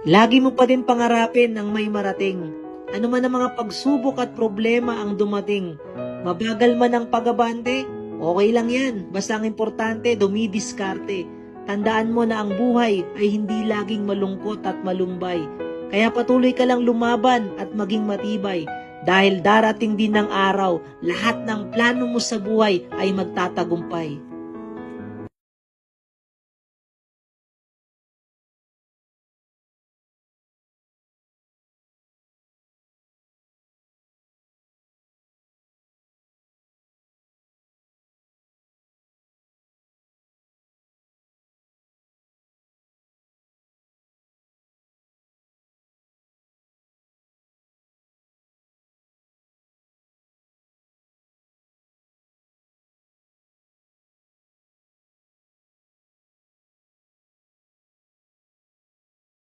Lagi mo pa din pangarapin ang may marating. Ano man ang mga pagsubok at problema ang dumating. Mabagal man ang pag-abante, okay lang yan. Basta ang importante, dumidiskarte. Tandaan mo na ang buhay ay hindi laging malungkot at malumbay. Kaya patuloy ka lang lumaban at maging matibay. Dahil darating din ng araw, lahat ng plano mo sa buhay ay magtatagumpay.